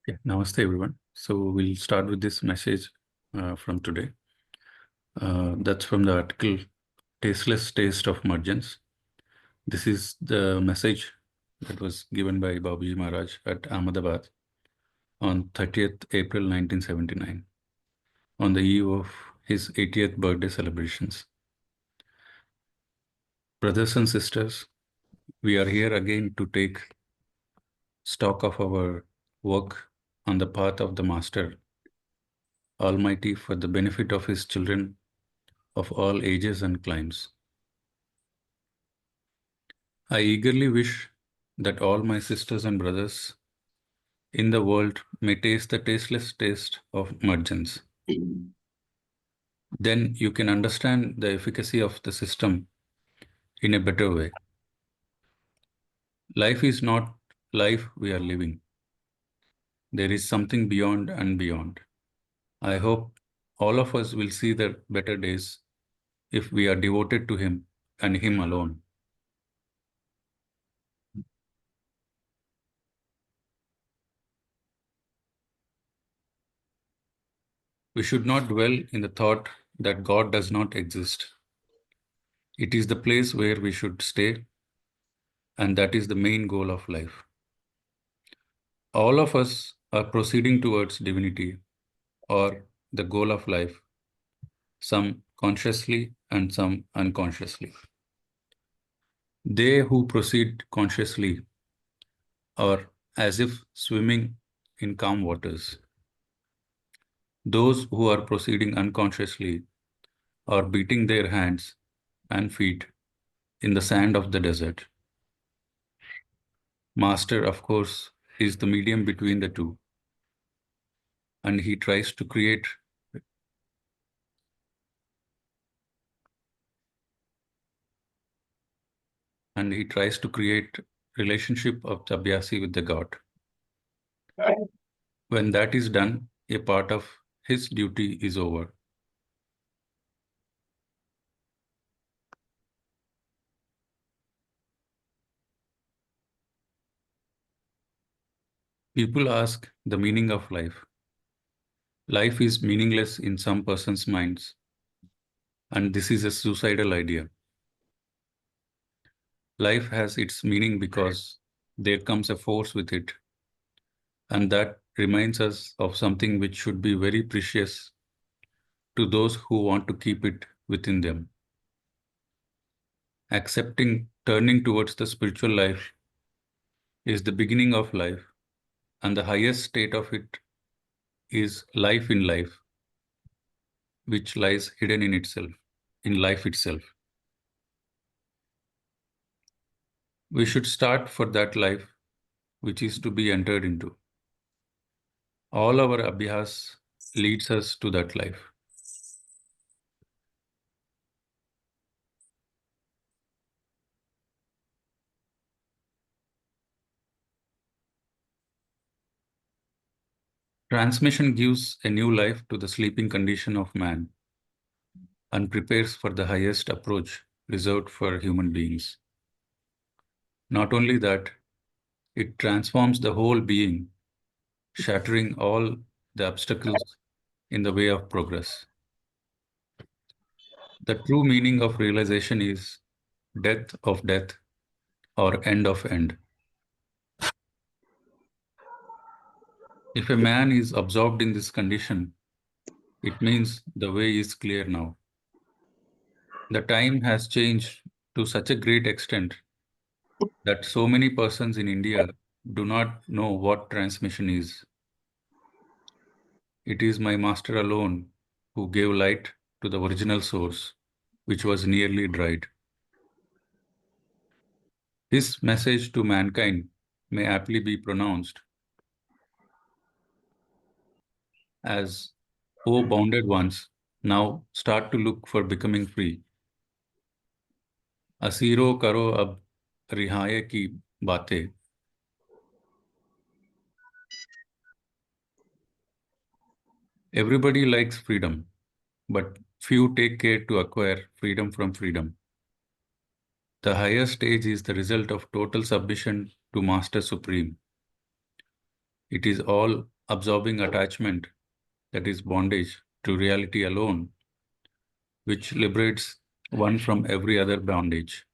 Okay, namaste everyone. So we'll start with this message from today. That's from the article Tasteless Taste of Mergence. This is the message that was given by Babuji Maharaj at Ahmedabad on 30th April 1979, on the eve of his 80th birthday celebrations. Brothers and sisters, we are here again to take stock of our work on the path of the Master Almighty for the benefit of his children of all ages and climes. I eagerly wish that all my sisters and brothers in the world may taste the tasteless taste of mergence. Then you can understand the efficacy of the system in a better way. Life is not life we are living. There is something beyond and beyond. I hope all of us will see the better days if we are devoted to Him and Him alone. We should not dwell in the thought that God does not exist. It is the place where we should stay, and that is the main goal of life. All of us are proceeding towards divinity or the goal of life, some consciously and some unconsciously. They who proceed consciously are as if swimming in calm waters. Those who are proceeding unconsciously are beating their hands and feet in the sand of the desert. Master, of course, is the medium between the two, and he tries to create relationship of the Abhyasi with the God. When that is done, a part of his duty is over. People ask the meaning of life. Life is meaningless in some persons' minds, and this is a suicidal idea. Life has its meaning because there comes a force with it, and that reminds us of something which should be very precious to those who want to keep it within them. Accepting, turning towards the spiritual life is the beginning of life, and the highest state of it is life in life, which lies hidden in itself, in life itself. We should start for that life which is to be entered into. All our abhyas leads us to that life. Transmission gives a new life to the sleeping condition of man and prepares for the highest approach reserved for human beings. Not only that, it transforms the whole being, shattering all the obstacles in the way of progress. The true meaning of realization is death of death or end of end. If a man is absorbed in this condition, it means the way is clear now. The time has changed to such a great extent that so many persons in India do not know what transmission is. It is my master alone who gave light to the original source, which was nearly dried. His message to mankind may aptly be pronounced as, O bounded ones, now start to look for becoming free. असीरो करो अब रिहाई की बातें. Everybody likes freedom, but few take care to acquire freedom from freedom. The higher stage is the result of total submission to Master Supreme. It is all absorbing attachment, that is bondage, to reality alone, which liberates one from every other bondage.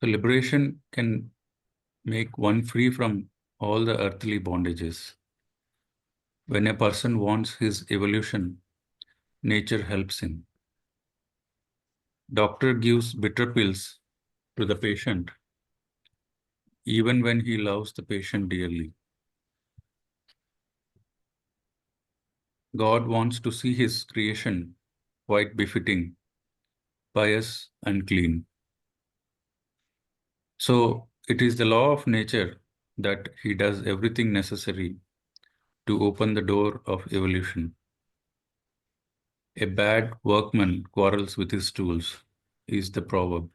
The liberation can make one free from all the earthly bondages. When a person wants his evolution, nature helps him. Doctor gives bitter pills to the patient, even when he loves the patient dearly. God wants to see his creation quite befitting, pious, and clean. So it is the law of nature that he does everything necessary to open the door of evolution. A bad workman quarrels with his tools, is the proverb.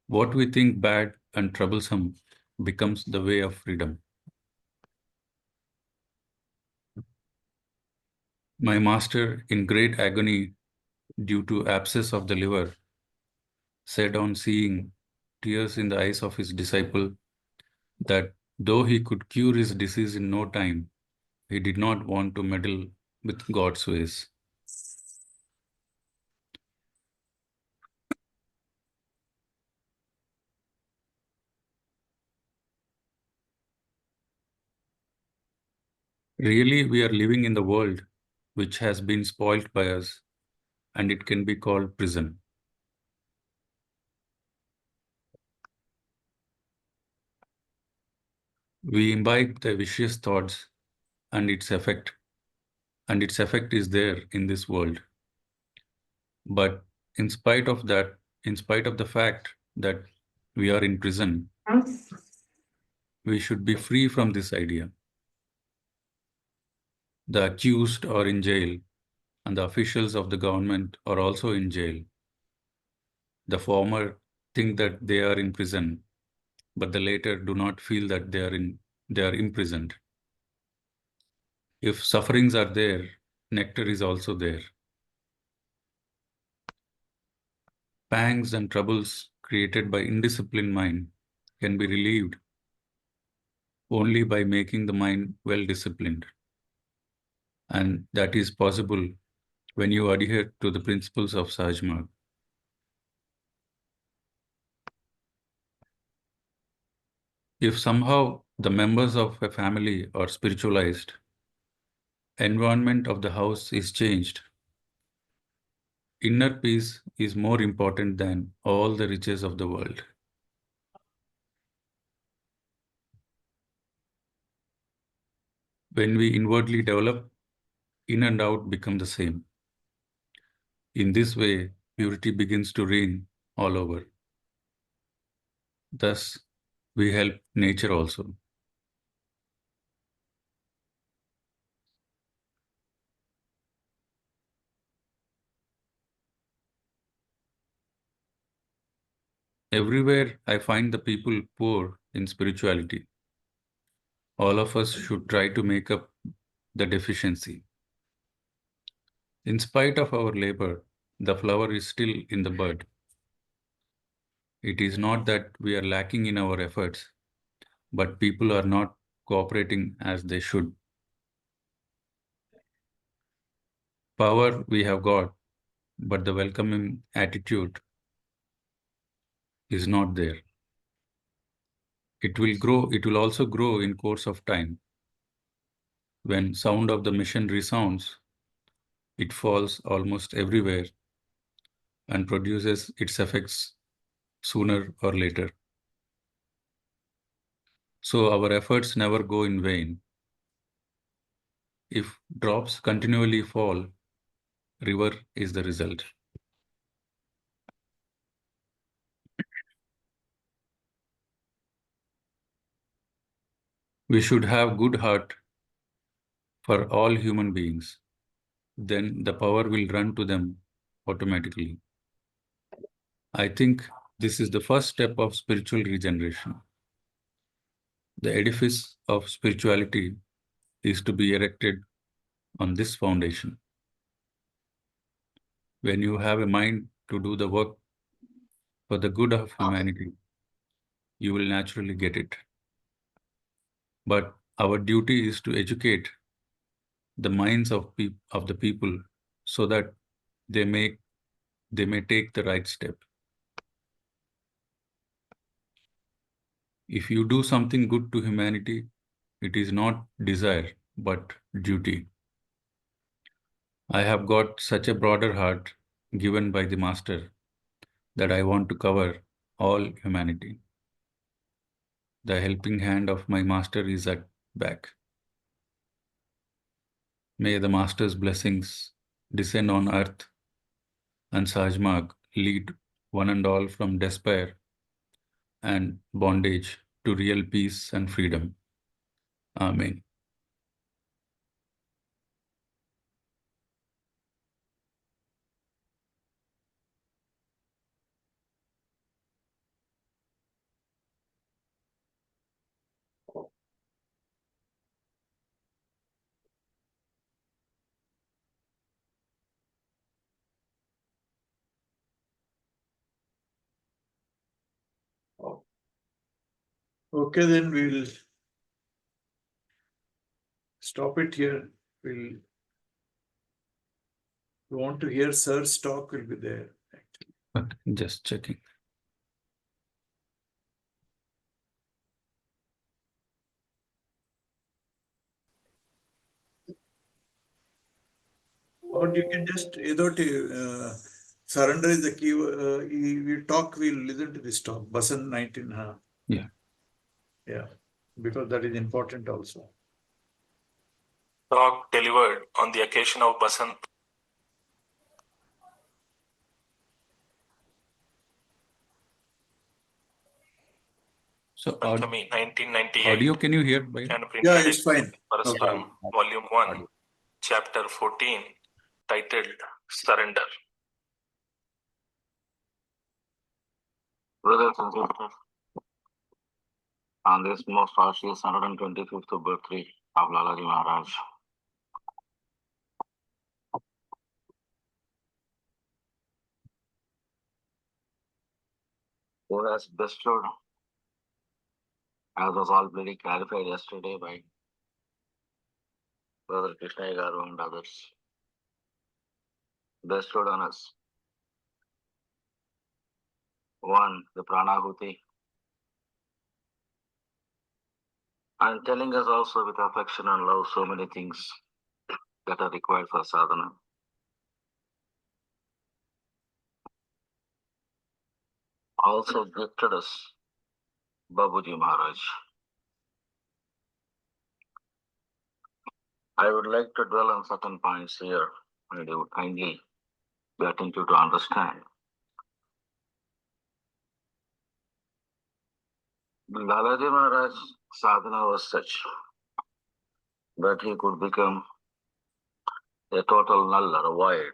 What we think bad and troublesome becomes the way of freedom. My master, in great agony due to abscess of the liver, said on seeing tears in the eyes of his disciple that though he could cure his disease in no time, he did not want to meddle with God's ways. Really, we are living in the world which has been spoilt by us, and it can be called prison. We imbibe the vicious thoughts and its effect is there in this world. But in spite of that, in spite of the fact that we are in prison, we should be free from this idea. The accused are in jail, and the officials of the government are also in jail. The former think that they are in prison, but the later do not feel that they are imprisoned. If sufferings are there, nectar is also there. Pangs and troubles created by indisciplined mind can be relieved only by making the mind well disciplined. And that is possible when you adhere to the principles of Sajmarg. If somehow the members of a family are spiritualized, environment of the house is changed. Inner peace is more important than all the riches of the world. When we inwardly develop, in and out become the same. In this way, purity begins to reign all over. Thus, we help nature also. Everywhere I find the people poor in spirituality. All of us should try to make up the deficiency. In spite of our labor, the flower is still in the bud. It is not that we are lacking in our efforts, but people are not cooperating as they should. Power we have got, but the welcoming attitude is not there. It will grow, it will also grow in course of time. When sound of the mission resounds, it falls almost everywhere and produces its effects sooner or later. So our efforts never go in vain. If drops continually fall, river is the result. We should have good heart for all human beings. Then the power will run to them automatically. I think this is the first step of spiritual regeneration. The edifice of spirituality is to be erected on this foundation. When you have a mind to do the work for the good of humanity, you will naturally get it. But our duty is to educate the minds of the people so that they may take the right step. If you do something good to humanity, it is not desire, but duty. I have got such a broader heart given by the Master that I want to cover all humanity. The helping hand of my Master is at back. May the Master's blessings descend on earth and Sajmarg lead one and all from despair and bondage to real peace and freedom. Amen. Okay, then we'll stop it here. We want to hear Sir's talk, will be there. But just checking. Or you can just either surrender is the key. We talk, we'll listen to this talk. Basan 19. Yeah. Yeah, because that is important also. Talk delivered on the occasion of Basant. So, Panchami, 1998. audio, can you hear? By And printed Yeah, it's fine. Parasram, Volume 1, Chapter 14, titled Surrender. Brothers and sisters, on this most auspicious 125th birthday of Lalaji Maharaj, who has bestowed, as was already clarified yesterday by Brother Krishna Garu and others, bestowed on us. One, the Pranahuti, and telling us also with affection and love so many things that are required for sadhana. Also gifted us Babuji Maharaj. I would like to dwell on certain points here, and you would kindly be attentive to understand. Lalaji Maharaj's sadhana was such that he could become a total null or a void.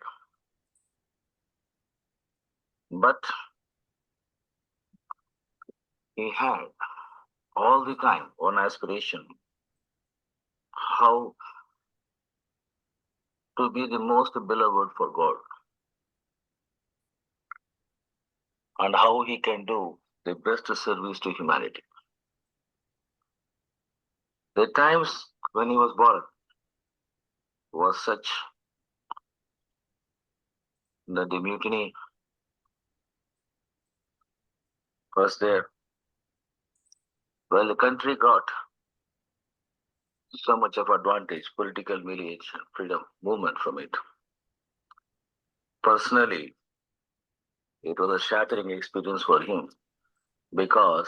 But he had all the time one aspiration, how to be the most beloved for God and how he can do the best service to humanity. The times when he was born was such that the mutiny was there. Well, the country got so much of advantage, political humiliation, freedom movement from it. Personally, it was a shattering experience for him because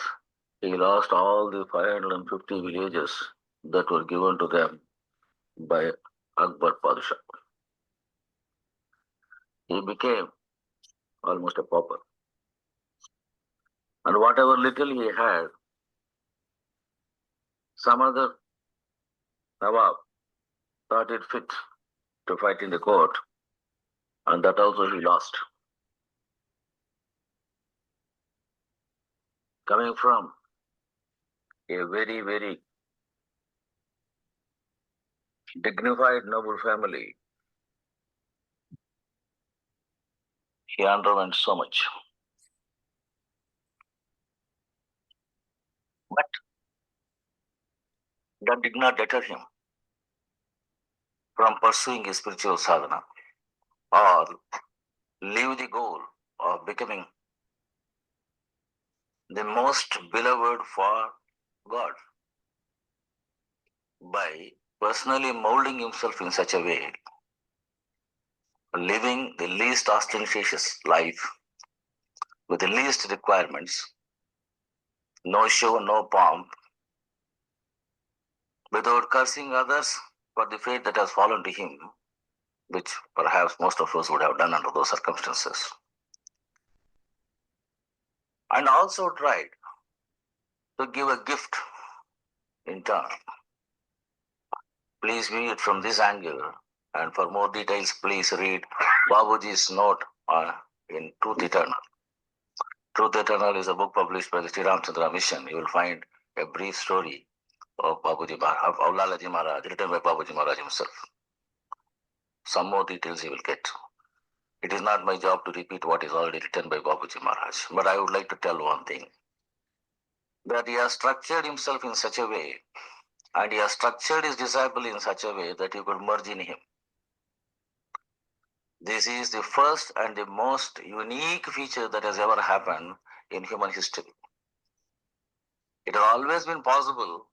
he lost all the 550 villages that were given to them by Akbar Padshah. He became almost a pauper. And whatever little he had, some other Nawab thought it fit to fight in the court, and that also he lost. Coming from a very, very dignified, noble family. He underwent so much. But that did not deter him from pursuing his spiritual sadhana or leave the goal of becoming the most beloved for God by personally molding himself in such a way, living the least ostentatious life with the least requirements, no show, no pomp, without cursing others for the fate that has fallen to him, which perhaps most of us would have done under those circumstances. And also tried to give a gift in turn. Please view it from this angle, and for more details, please read Babuji's note in Truth Eternal. Truth Eternal is a book published by the Sri Ramchandraji Mission. You will find a brief story of Babuji Maharaj, of Lalaji Maharaj, written by Babuji Maharaj himself. Some more details you will get. It is not my job to repeat what is already written by Babuji Maharaj, but I would like to tell one thing. That he has structured himself in such a way, and he has structured his disciple in such a way that you could merge in him. This is the first and the most unique feature that has ever happened in human history. It has always been possible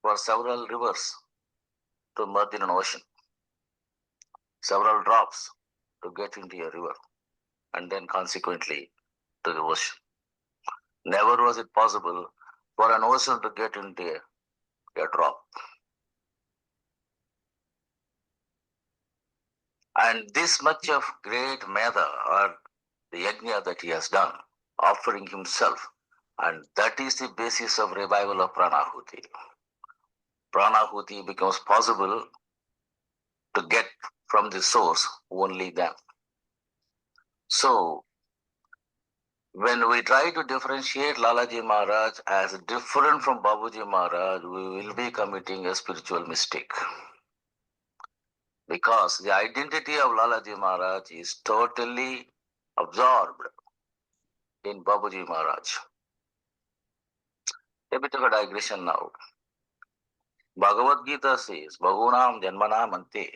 for several rivers to merge in an ocean, several drops to get into a river, and then consequently to the ocean. Never was it possible for an ocean to get into a drop. And this much of great meda or the yajna that he has done, offering himself, and that is the basis of revival of pranahuti. Pranahuti becomes possible to get from the source only then. So, when we try to differentiate Lalaji Maharaj as different from Babuji Maharaj, we will be committing a spiritual mistake. Because the identity of Lalaji Maharaj is totally absorbed in Babuji Maharaj. A bit of a digression now. Bhagavad Gita says, Bahunam Janmanam Ante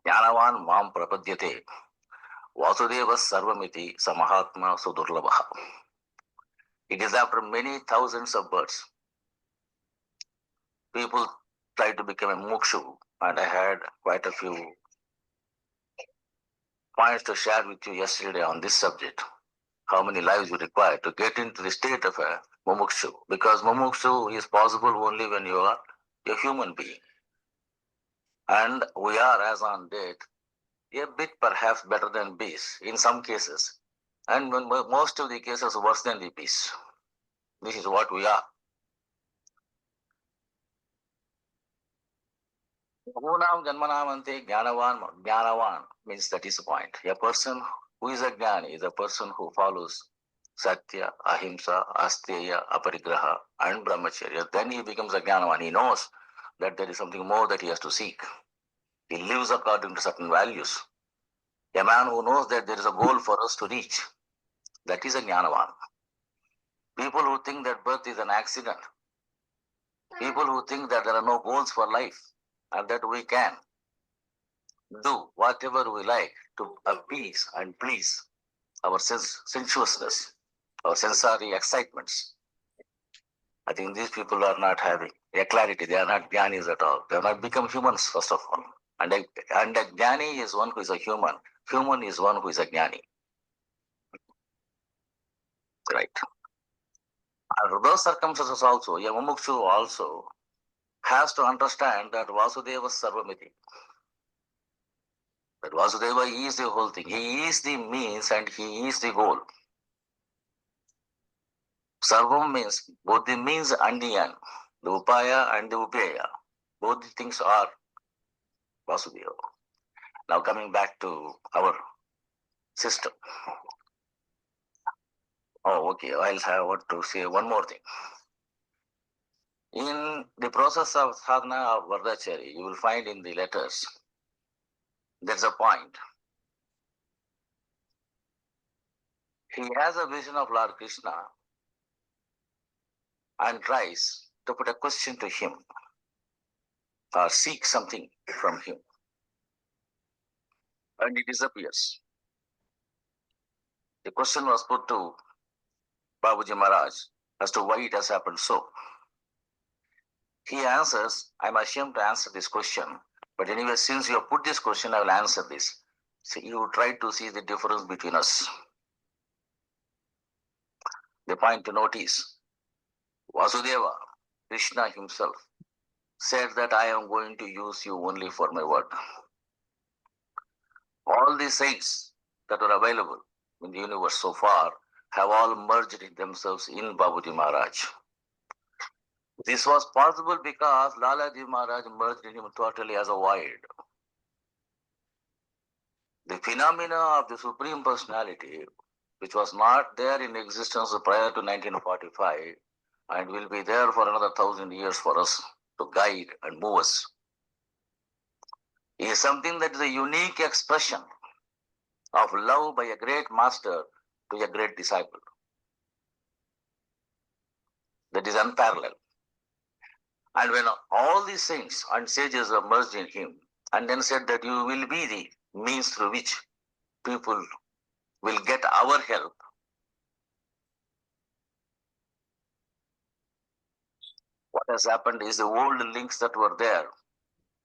Jnanavan Mam Prapadyate Vasudeva Sarvamiti Samahatma Sudurlabha. It is after many thousands of births, people try to become a mukshu, and I had quite a few points to share with you yesterday on this subject. How many lives you require to get into the state of a mumukshu? Because mumukshu is possible only when you are a human being. And we are, as on date, a bit perhaps better than bees in some cases. And in most of the cases, worse than the bees. This is what we are. Bhunam Janmanamante Jnanavan means that is the point. A person who is a jnani is a person who follows Satya, Ahimsa, Asteya, Aparigraha, and Brahmacharya. Then he becomes a Jnanavan. He knows that there is something more that he has to seek. He lives according to certain values. A man who knows that there is a goal for us to reach, that is a Jnanavan. People who think that birth is an accident, people who think that there are no goals for life, and that we can do whatever we like to appease and please our sensuousness, our sensory excitements. I think these people are not having a clarity. They are not jnanis at all. They have not become humans, first of all. And a jnani is one who is a human. Human is one who is a jnani. Right. Under those circumstances also, a mumukshu also has to understand that Vasudeva Sarvamiti. That Vasudeva is the whole thing. He is the means and he is the goal. Sarvam means both the means and the end. The upaya and the upaya. Both the things are Vasudeva. Now coming back to our system. Oh, okay. I'll have what to say one more thing. In the process of sadhana of Vardachari, you will find in the letters, there's a point. He has a vision of Lord Krishna and tries to put a question to him or seek something from him. And he disappears. The question was put to Babuji Maharaj as to why it has happened so. He answers, I'm ashamed to answer this question, but anyway, since you have put this question, I will answer this. So you try to see the difference between us. The point to note is, Vasudeva, Krishna himself, said that I am going to use you only for my work. All the saints that are available in the universe so far have all merged themselves in Babuji Maharaj. This was possible because Lalaji Maharaj merged in him totally as a void. The phenomena of the Supreme Personality, which was not there in existence prior to 1945 and will be there for another 1,000 years for us to guide and move us, is something that is a unique expression of love by a great master to a great disciple. That is unparalleled. And when all these saints and sages are merged in him, and then said that you will be the means through which people will get our help, what has happened is the old links that were there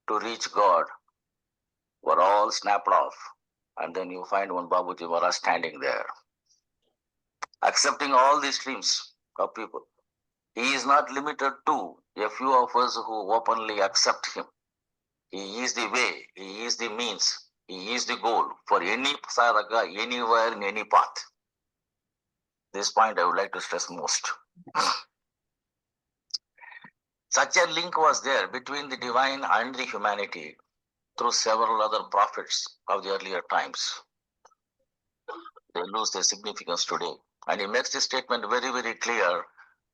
to reach God were all snapped off. And then you find one Babuji Maharaj standing there, accepting all these streams of people. He is not limited to a few of us who openly accept him. He is the way, he is the means, he is the goal for any sadhaka, anywhere, in any path. This point I would like to stress most. Such a link was there between the divine and the humanity through several other prophets of the earlier times. They lose their significance today. And he makes this statement very, very clear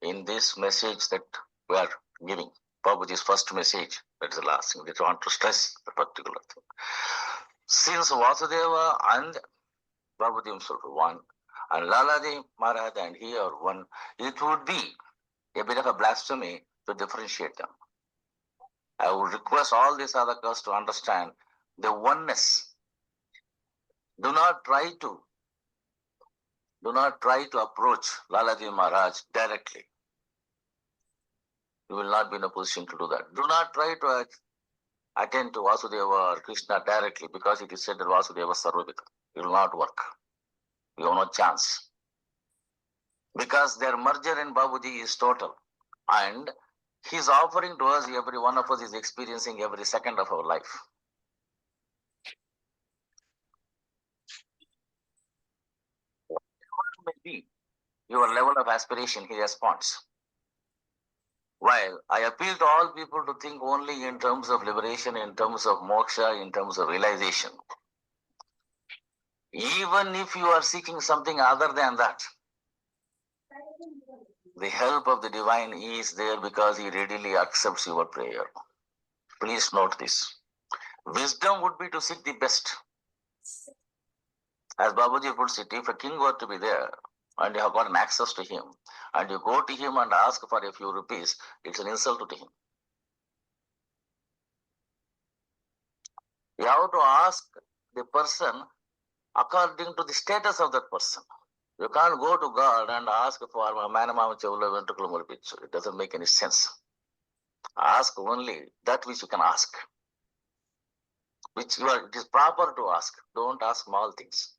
in this message that we are giving. Babuji's first message, that is the last thing. They want to stress the particular thing. Since Vasudeva and Babuji himself are one, and Lalaji Maharaj and he are one, it would be a bit of a blasphemy to differentiate them. I would request all these sadhakas to understand the oneness. Do not try to approach Lalaji Maharaj directly. You will not be in a position to do that. Do not try to attend to Vasudeva or Krishna directly because it is said that Vasudeva is Sarvavita. It will not work. You have no chance. Because their merger in Babuji is total. And his offering to us, every one of us is experiencing every second of our life. Whatever may be your level of aspiration, he responds. While I appeal to all people to think only in terms of liberation, in terms of moksha, in terms of realization. Even if you are seeking something other than that, the help of the divine is there because he readily accepts your prayer. Please note this. Wisdom would be to seek the best. As Babuji puts it, if a king were to be there and you have gotten access to him and you go to him and ask for a few rupees, it's an insult to him. You have to ask the person according to the status of that person. You can't go to God and ask for Manamama Chavula Ventricula Murpichu. It doesn't make any sense. Ask only that which you can ask. It is proper to ask. Don't ask small things.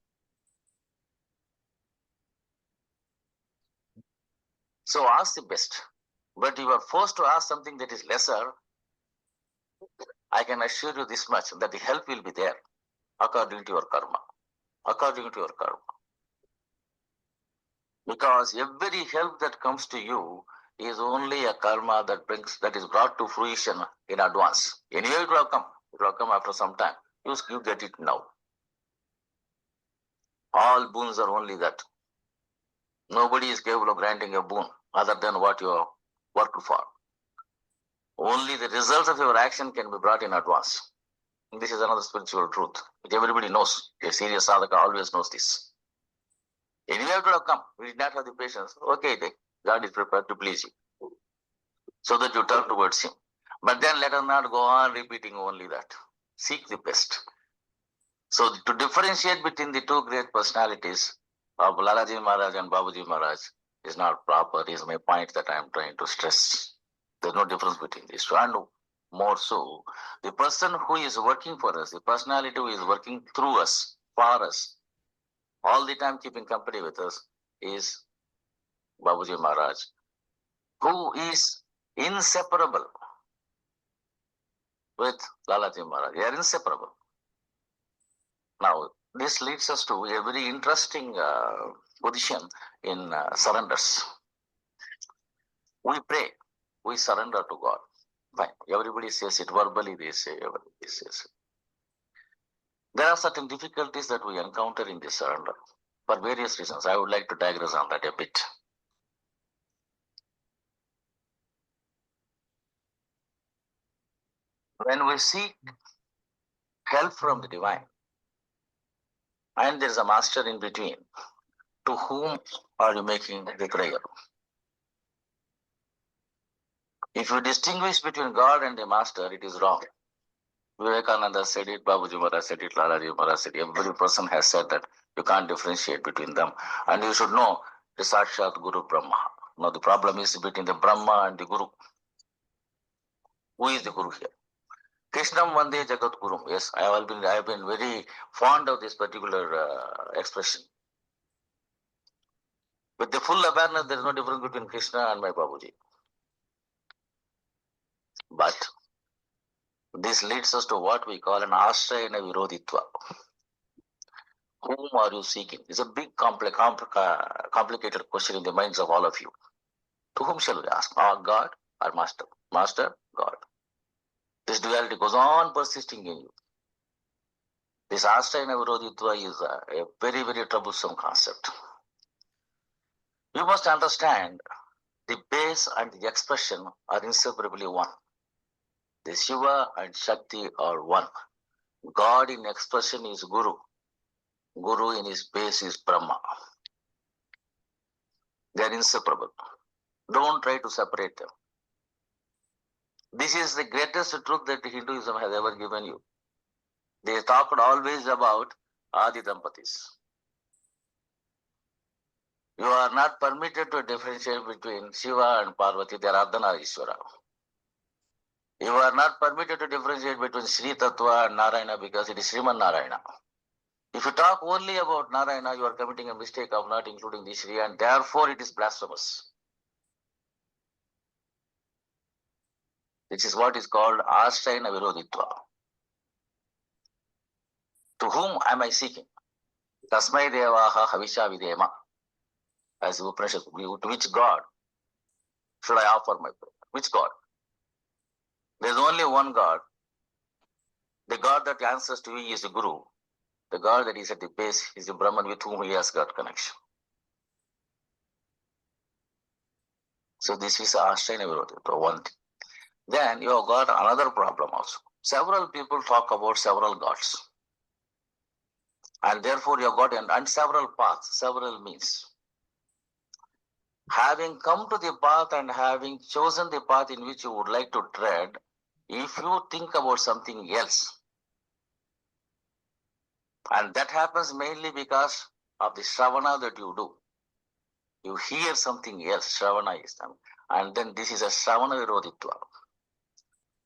So ask the best. But you are forced to ask something that is lesser, I can assure you this much, that the help will be there according to your karma. According to your karma. Because every help that comes to you is only a karma that is brought to fruition in advance. Anyway, it will have come. It will have come after some time. You get it now. All boons are only that. Nobody is capable of granting a boon other than what you have worked for. Only the results of your action can be brought in advance. This is another spiritual truth, which everybody knows. A serious sadhaka always knows this. Anyway, could have come. We did not have the patience. Okay, God is prepared to please you, so that you turn towards Him. But then let us not go on repeating only that. Seek the best. So to differentiate between the two great personalities of Lalaji Maharaj and Babuji Maharaj is not proper, is my point that I am trying to stress. There's no difference between these two. And more so, the person who is working for us, the personality who is working through us, for us, all the time keeping company with us, is Babuji Maharaj, who is inseparable with Lalaji Maharaj. They are inseparable. Now, this leads us to a very interesting position in surrenders. We pray, we surrender to God. Fine, everybody says it verbally, they say, everybody says it. There are certain difficulties that we encounter in this surrender for various reasons. I would like to digress on that a bit. When we seek help from the divine, and there is a master in between, to whom are you making the prayer? If you distinguish between God and the master, it is wrong. Vivekananda said it, Babuji Maharaj said it, Lalaji Maharaj said it. Every person has said that you can't differentiate between them. And you should know the Sakshat Guru Brahma. Now the problem is between the Brahma and the Guru. Who is the Guru here? Krishnam Vande Jagat Guru. Yes, I have been very fond of this particular expression. With the full awareness, there is no difference between Krishna and my Babuji. But this leads us to what we call an Ashrayana Virodhitva. Whom are you seeking? It's a big, complicated question in the minds of all of you. To whom shall we ask? God or Master? Master, God. This duality goes on persisting in you. This Ashrayana Virodhitva is a very, very troublesome concept. You must understand the base and the expression are inseparably one. The Shiva and Shakti are one. God in expression is Guru. Guru in his base is Brahma. They are inseparable. Don't try to separate them. This is the greatest truth that Hinduism has ever given you. They talked always about Adi Dampatis. You are not permitted to differentiate between Shiva and Parvati. They are Ardhana Ishvara. You are not permitted to differentiate between Sri Tattva and Narayana because it is Sriman Narayana. If you talk only about Narayana, you are committing a mistake of not including the Sri, and therefore it is blasphemous. This is what is called Ashrayana Virodhitva. To whom am I seeking? Tasmai Devaha Havisha Videma. As Upanishad, to which God should I offer my prayer? Which God? There is only one God. The God that answers to you is the Guru. The God that is at the base is the Brahman with whom he has got connection. So this is Ashrayana Virodhitva, one thing. Then you have got another problem also. Several people talk about several gods. And therefore you have got and several paths, several means. Having come to the path and having chosen the path in which you would like to tread, if you think about something else, and that happens mainly because of the Shravana that you do. You hear something else, Shravana is them. And then this is a Shravana Virodhitva.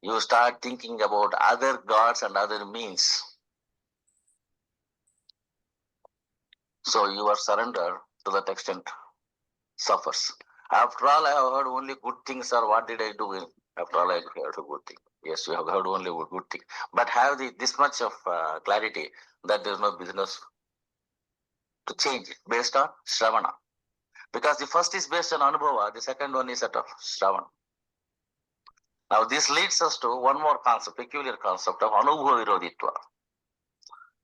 You start thinking about other gods and other means. So your surrender to that extent suffers. After all, I have heard only good things, or what did I do? After all, I heard a good thing. Yes, you have heard only a good thing. But have this much of clarity that there is no business to change it based on Shravana. Because the first is based on Anubhava, the second one is set of Shravana. Now this leads us to one more concept, peculiar concept of Anubhava Virodhitva.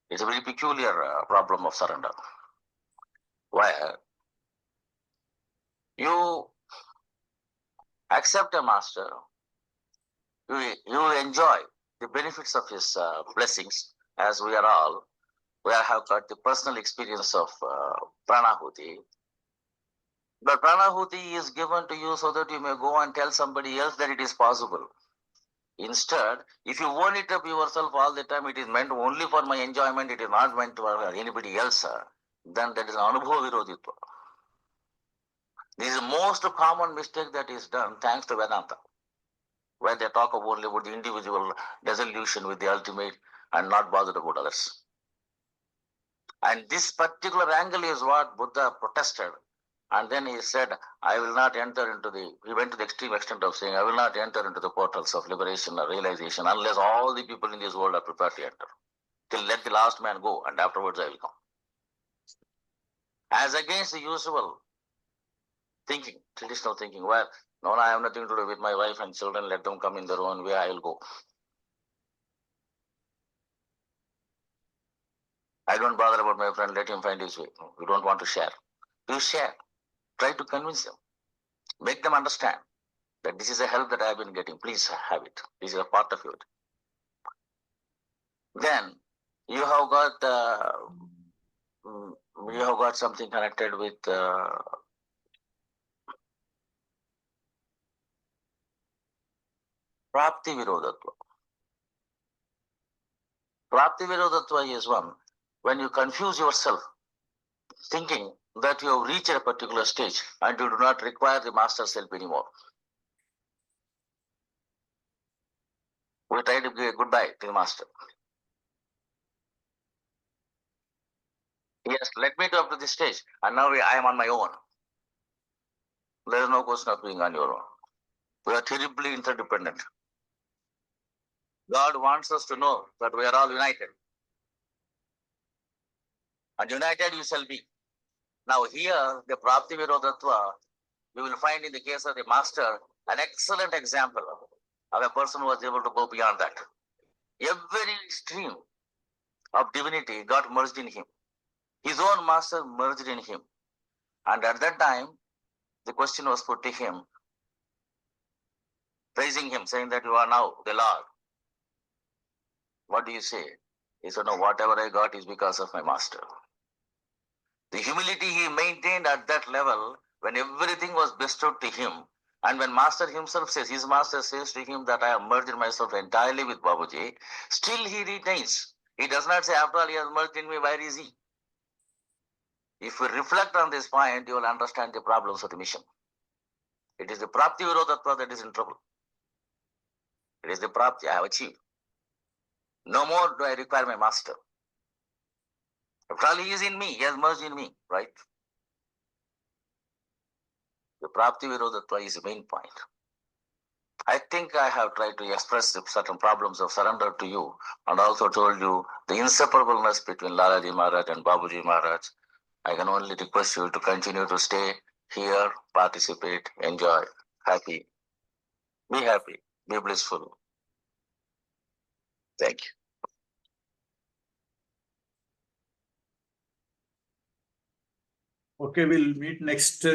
It's a very peculiar problem of surrender, where you accept a master you will enjoy the benefits of his blessings, as we are all. We have got the personal experience of pranahuti. But pranahuti is given to you so that you may go and tell somebody else that it is possible. Instead, if you own it up yourself all the time, it is meant only for my enjoyment, it is not meant for anybody else, then that is an anubhava virodhitva. This is the most common mistake that is done thanks to Vedanta, where they talk only about the individual dissolution with the ultimate and not bothered about others. And this particular angle is what Buddha protested. And then he said, I will not enter into he went to the extreme extent of saying, I will not enter into the portals of liberation or realization unless all the people in this world are prepared to enter. Till let the last man go, and afterwards I will come. As against the usual thinking, traditional thinking, where, no, I have nothing to do with my wife and children, let them come in their own way, I will go. I don't bother about my friend, let him find his way. No, you don't want to share. You share. Try to convince them. Make them understand that this is a help that I have been getting. Please have it. This is a part of it. Then you have got something connected with Prapti Virodatva. Prapti Virodatva is one when you confuse yourself, thinking that you have reached a particular stage and you do not require the master's help anymore. We try to give goodbye to the master. Yes, let me go up to this stage, and now I am on my own. There is no question of being on your own. We are terribly interdependent. God wants us to know that we are all united. And united you shall be. Now here, the Prapti Virodatva, we will find in the case of the master an excellent example of a person who was able to go beyond that. Every stream of divinity got merged in him. His own master merged in him. And at that time, the question was put to him, praising him, saying that you are now the Lord. What do you say? He said, no, whatever I got is because of my master. The humility he maintained at that level when everything was bestowed to him, and when master himself says, his master says to him that I have merged myself entirely with Babuji, still he retains. He does not say, after all he has merged in me, where is he? If we reflect on this point, you will understand the problems of the mission. It is the Prapti Virodatva that is in trouble. It is the Prapti I have achieved. No more do I require my master. After all, he is in me, he has merged in me, right? The Prapti Virodatva is the main point. I think I have tried to express certain problems of surrender to you, and also told you the inseparableness between Lalaji Maharaj and Babuji Maharaj. I can only request you to continue to stay here, participate, enjoy, happy, be blissful. Thank you. Okay, we'll meet next